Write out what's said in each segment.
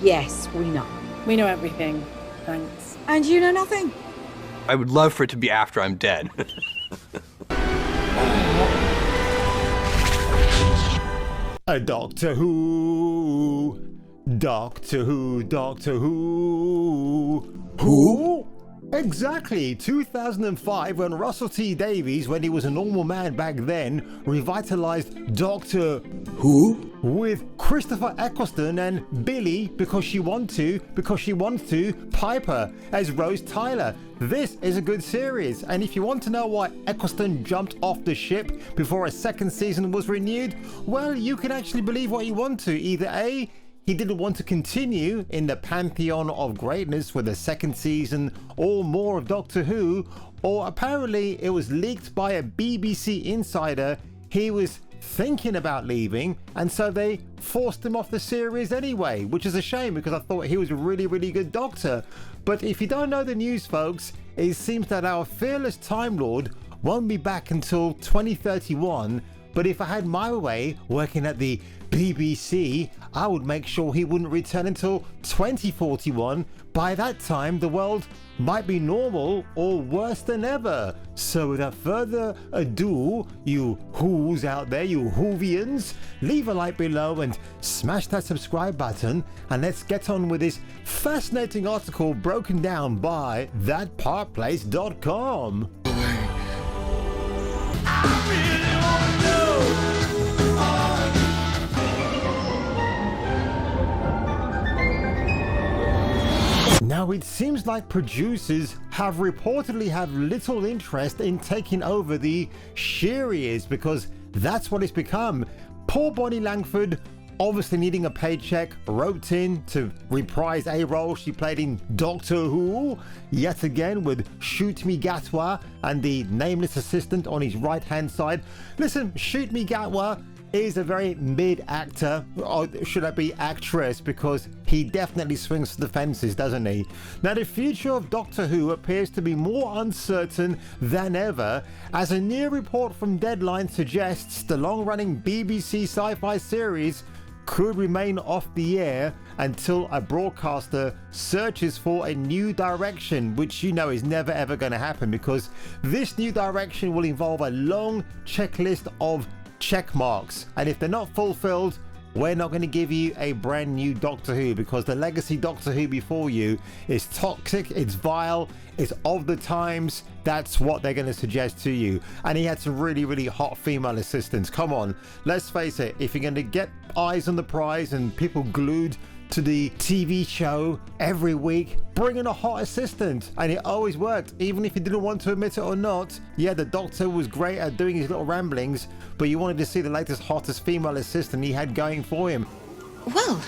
Yes, we know. We know everything. Thanks. And you know nothing? I would love for it to be after I'm dead. A Doctor Who. Doctor Who, Doctor Who. Who? Exactly, 2005, when Russell T Davies, when he was a normal man back then, revitalized Doctor Who with Christopher Eccleston and Billy, because she wants to, Piper as Rose Tyler. This is a good series, and if you want to know why Eccleston jumped off the ship before a second season was renewed, well, you can actually believe what you want to. Either A, he didn't want to continue in the pantheon of greatness with a second season or more of Doctor Who, or apparently it was leaked by a BBC insider he was thinking about leaving, and so they forced him off the series anyway, which is a shame because I thought he was a really, really good Doctor. But if you don't know the news, folks, it seems that our fearless Time Lord won't be back until 2031. But if I had my way working at the BBC, I would make sure he wouldn't return until 2041. By that time, the world might be normal or worse than ever. So without further ado, you Who's out there, you Whovians, leave a like below and smash that subscribe button, and let's get on with this fascinating article broken down by thatparkplace.com. Now, it seems like producers have reportedly have little interest in taking over the series, because that's what it's become. Poor Bonnie Langford, obviously needing a paycheck, roped in to reprise a role she played in Doctor Who, yet again with Shoot Me Gatwa and the nameless assistant on his right hand side. Listen, Shoot Me Gatwa is a very mid actor, or should I be actress, because he definitely swings for the fences, doesn't he? Now, the future of Doctor Who appears to be more uncertain than ever, as a new report from Deadline suggests the long-running BBC sci-fi series could remain off the air until a broadcaster searches for a new direction, which you know is never ever going to happen, because this new direction will involve a long checklist of check marks, and if they're not fulfilled, we're not going to give you a brand new Doctor Who, because the legacy Doctor Who before you is toxic, it's vile, it's of the times. That's what they're going to suggest to you. And he had some really, really hot female assistants. Come on, let's face it, if you're going to get eyes on the prize and people glued to the TV show every week, bring in a hot assistant. And it always worked, even if you didn't want to admit it or not. Yeah, the Doctor was great at doing his little ramblings, but you wanted to see the latest hottest female assistant he had going for him. Well,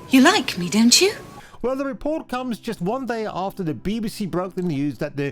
you like me, don't you? Well, the report comes just one day after the BBC broke the news that the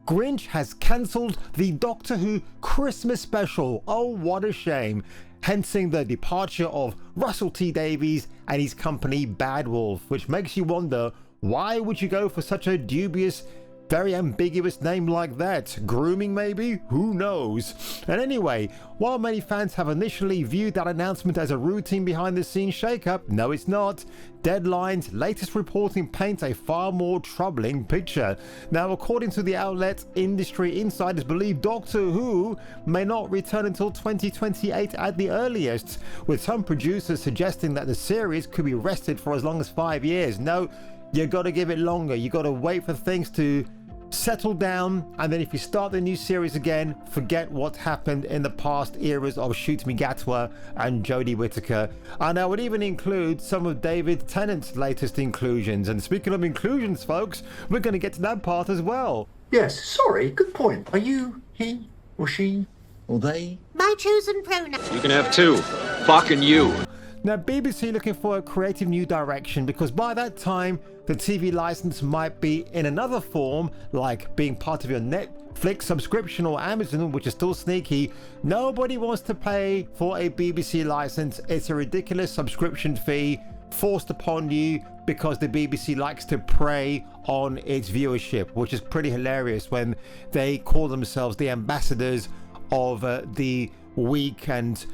Grinch has cancelled the Doctor Who Christmas special. Oh, what a shame. Hensing the departure of Russell T Davies and his company Bad Wolf, which makes you wonder, why would you go for such a dubious, very ambiguous name like that? Grooming maybe? Who knows? And anyway, while many fans have initially viewed that announcement as a routine behind the scenes shakeup, no it's not. Deadline's latest reporting paints a far more troubling picture. Now, according to the outlet, industry insiders believe Doctor Who may not return until 2028 at the earliest, with some producers suggesting that the series could be rested for as long as 5 years. No, you got to give it longer. You got to wait for things to settle down, and then if you start the new series again, forget what happened in the past eras of Shoot Me Gatwa and Jodie Whittaker. And I would even include some of David Tennant's latest inclusions. And speaking of inclusions, folks, we're going to get to that part as well. Yes, sorry, good point. Are you he or she or they? My chosen pronoun. You can have two. Fucking you. Now, BBC looking for a creative new direction, because by that time the TV license might be in another form, like being part of your Netflix subscription or Amazon, which is still sneaky. Nobody wants to pay for a BBC license. It's a ridiculous subscription fee forced upon you because the BBC likes to prey on its viewership, which is pretty hilarious when they call themselves the ambassadors of the week and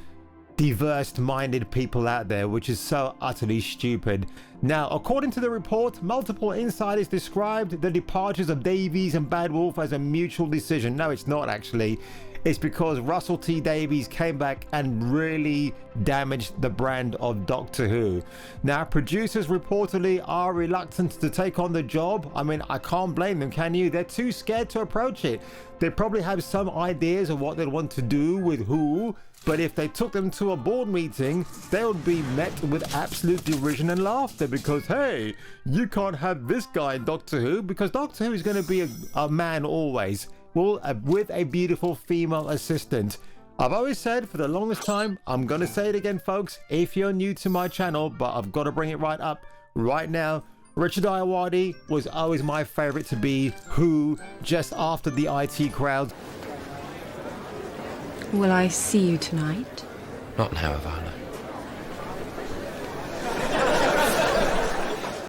diverse-minded people out there, which is so utterly stupid. Now, according to the report, multiple insiders described the departures of Davies and Bad Wolf as a mutual decision. No, it's not actually. It's because Russell T Davies came back and really damaged the brand of Doctor Who. Now, producers reportedly are reluctant to take on the job. I mean, I can't blame them, can you? They're too scared to approach it. They probably have some ideas of what they'd want to do with Who, but if they took them to a board meeting, they would be met with absolute derision and laughter because, hey, you can't have this guy in Doctor Who because Doctor Who is going to be a man always. Well, with a beautiful female assistant. I've always said for the longest time, I'm going to say it again, folks, if you're new to my channel, but I've got to bring it right up right now. Richard Ayoade was always my favorite to be Who, just after the IT crowd. Will I see you tonight? Not now, Ivana.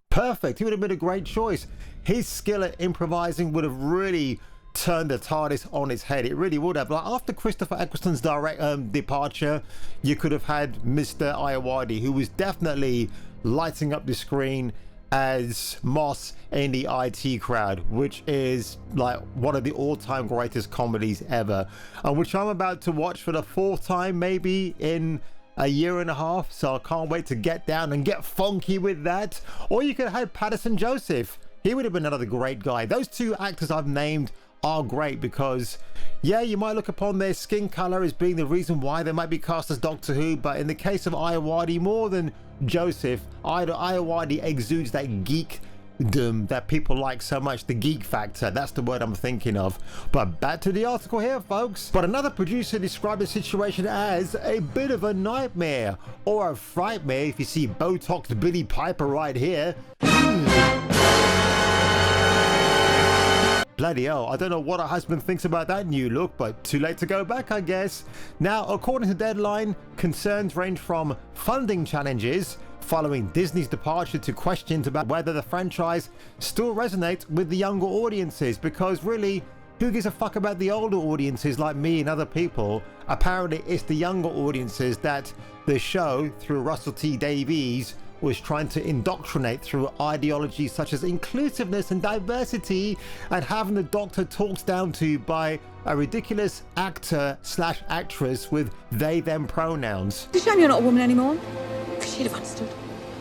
Perfect. He would have been a great choice. His skill at improvising would have really turned the TARDIS on its head. It really would have. Like after Christopher Eccleston's direct departure, you could have had Mr. Ayoade, who was definitely lighting up the screen as Moss in the IT crowd, which is like one of the all-time greatest comedies ever, and which I'm about to watch for the 4th time maybe in a year and a half, so I can't wait to get down and get funky with that. Or you could have had Patterson Joseph. He would have been another great guy. Those two actors I've named are great because, yeah, you might look upon their skin color as being the reason why they might be cast as Doctor Who, but in the case of Ayoade, more than Joseph, Ayoade exudes that geekdom that people like so much, the geek factor. That's the word I'm thinking of. But back to the article here, folks. But another producer described the situation as a bit of a nightmare, or a frightmare if you see Botoxed Billy Piper right here. Bloody hell, I don't know what her husband thinks about that new look, but too late to go back, I guess. Now, according to Deadline, concerns range from funding challenges following Disney's departure to questions about whether the franchise still resonates with the younger audiences, because really, who gives a fuck about the older audiences like me and other people? Apparently, it's the younger audiences that the show, through Russell T Davies, was trying to indoctrinate through ideologies such as inclusiveness and diversity, and having the Doctor talked down to by a ridiculous actor/actress with they/them pronouns. It's a shame you're not a woman anymore. She'd have understood.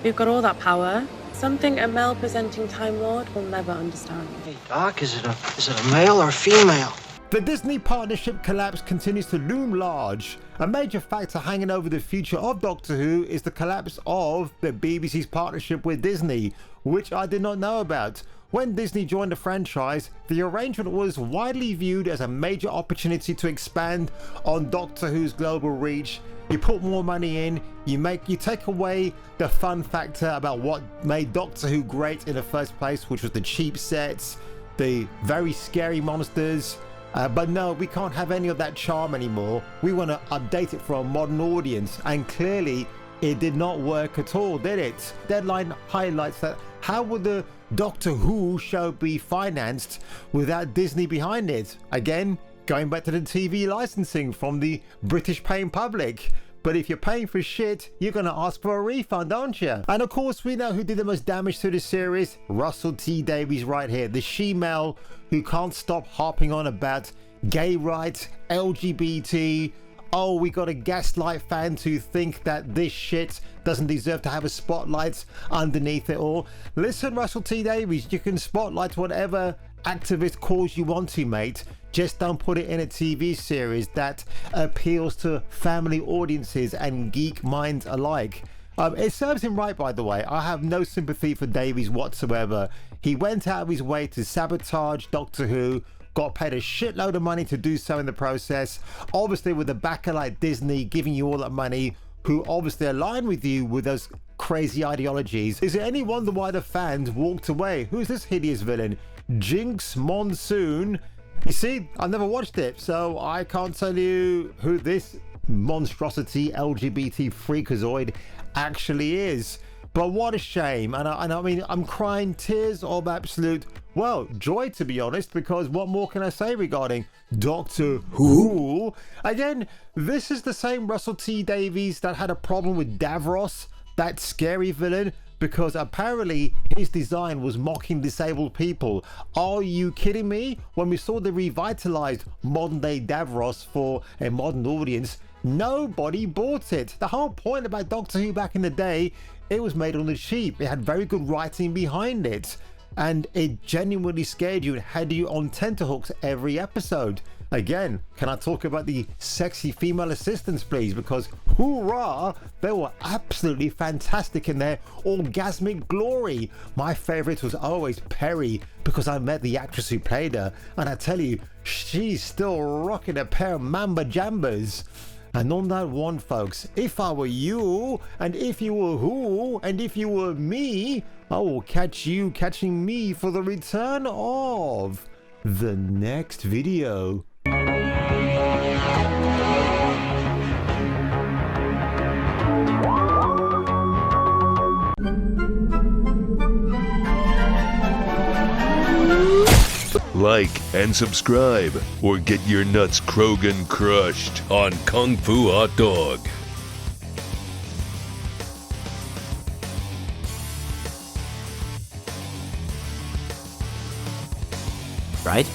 We've got all that power. Something a male presenting Time Lord will never understand. Hey, Doc, is it a male or a female? The Disney partnership collapse continues to loom large. A major factor hanging over the future of Doctor Who is the collapse of the BBC's partnership with Disney, which I did not know about. When Disney joined the franchise, the arrangement was widely viewed as a major opportunity to expand on Doctor Who's global reach. You put more money in, you take away the fun factor about what made Doctor Who great in the first place, which was the cheap sets, the very scary monsters. But no, we can't have any of that charm anymore. We want to update it for a modern audience, and clearly it did not work at all, did it? Deadline highlights that how would the Doctor Who show be financed without Disney behind it? Again, going back to the TV licensing from the British paying public. But if you're paying for shit, you're going to ask for a refund, aren't you? And of course, we know who did the most damage to the series. Russell T Davies right here. The she-male who can't stop harping on about gay rights, LGBT. Oh, we got a gaslight fan to think that this shit doesn't deserve to have a spotlight underneath it all. Listen, Russell T Davies, you can spotlight whatever activist cause you want to, mate. Just don't put it in a TV series that appeals to family audiences and geek minds alike. It serves him right, by the way. I have no sympathy for Davies whatsoever. He went out of his way to sabotage Doctor Who, got paid a shitload of money to do so in the process, obviously with a backer like Disney giving you all that money, who obviously align with you with those crazy ideologies. Is it any wonder why the fans walked away? Who's this hideous villain? Jinx Monsoon. You see, I've never watched it, so I can't tell you who this monstrosity LGBT freakazoid actually is. But what a shame. And I mean, I'm crying tears of absolute, well, joy, to be honest, because what more can I say regarding Doctor Who? Again, this is the same Russell T Davies that had a problem with Davros, that scary villain, because apparently his design was mocking disabled people. Are you kidding me? When we saw the revitalized modern day Davros for a modern audience, nobody bought it. The whole point about Doctor Who back in the day, it was made on the cheap. It had very good writing behind it, and it genuinely scared you and had you on tenterhooks every episode. Again, can I talk about the sexy female assistants, please? Because hoorah, they were absolutely fantastic in their orgasmic glory. My favorite was always Perry, because I met the actress who played her, and I tell you, she's still rocking a pair of mamba jambas. And on that one, folks, if I were you, and if you were who, and if you were me, I will catch you catching me for the return of the next video. Like and subscribe, or get your nuts Krogan crushed on Kung Fu Hot Dog. Right?